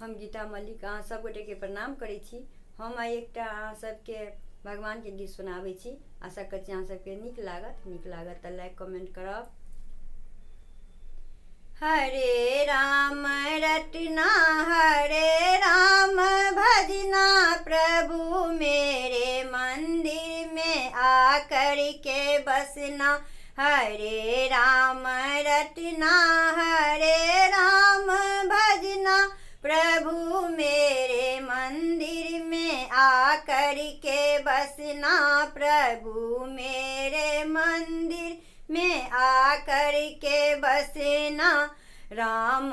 हम गीता मल्लिक अहाँ सब गोटे के प्रणाम करै छी। हम आइ एकटा अहाँ सबके भगवान के गीत सुनाबै छी। आशा करै छी अहाँ सबके नीक लागत तऽ लाइक कमेंट करब। हरे राम रटना हरे राम भजना, प्रभु मेरे मंदिर में आकर के बसना। हरे राम रटना हरे राम भजना, प्रभु मेरे मंदिर में आकर के बसना। प्रभु मेरे मंदिर में आकर के बसना। राम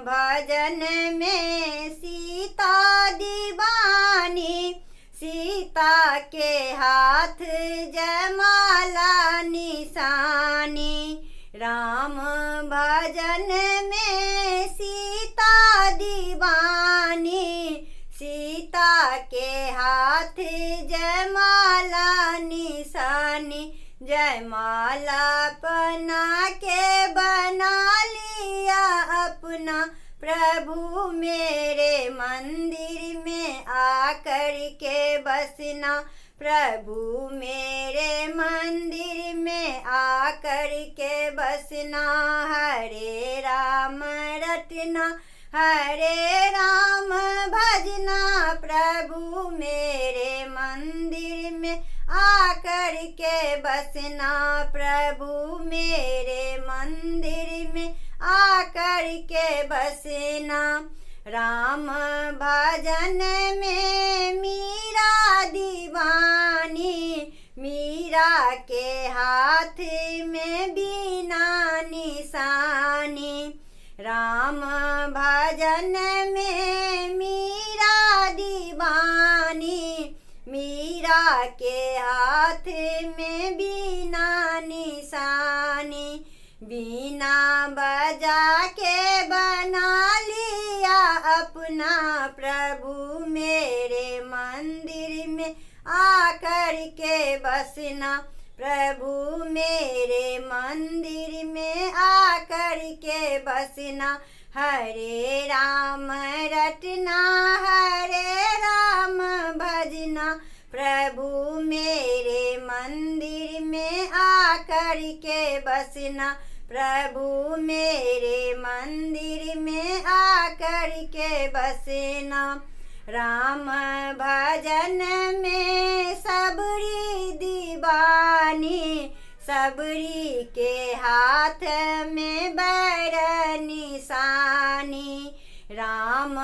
भजन में सीता दीवानी, सीता के हाथ जयमाला निशानी। राम भजन में सीता दीवानी, सीता के हाथ जयमाला निशानी। जयमाला बना के बना लिया अपना, प्रभु मेरे मंदिर में आकर के बसना। प्रभु मेरे मंदिर में आकर के बसना। हरे राम रटना हरे राम भजना, प्रभु मेरे मंदिर में आकर के बसना। प्रभु मेरे मंदिर में आकर के बसना। राम भजन में मीरा दीवानी, मीरा के हाथ में बीना निशानी। राम भजन में मीरा दीवानी, मीरा के हाथ में बीना निशानी। बीना बजा के बना लिया अपना, प्रभु मेरे मंदिर में आकर के बसना। प्रभु मेरे मंदिर में आकर के बसना। हरे राम रटना हरे राम भजना, प्रभु मेरे मंदिर में आकर के बसना। प्रभु मेरे मंदिर में आकर के बसना। राम भजन में सबरी दीवानी, सबरी के हाथ में बैर निशानी। राम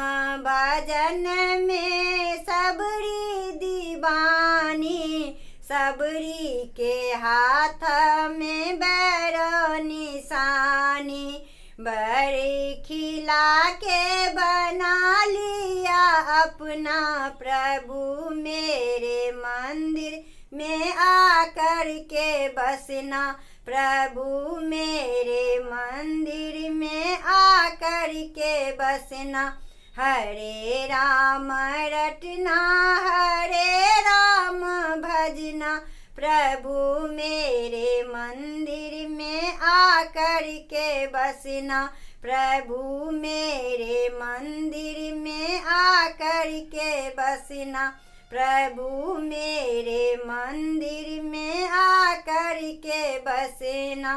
भजन में सबरी दीवानी, सबरी के हाथ में बैर निशानी। बड़ी खिला के बना लिया अपना, प्रभु मेरे मंदिर में आकर के बसना। प्रभु मेरे मंदिर में आकर के बसना। हरे राम रटना हरे राम भजना, प्रभु मेरे मंदिर में आकर के बसना। प्रभु मेरे मंदिर में आकर के बसना। प्रभु मेरे मंदिर में आकर के बसना।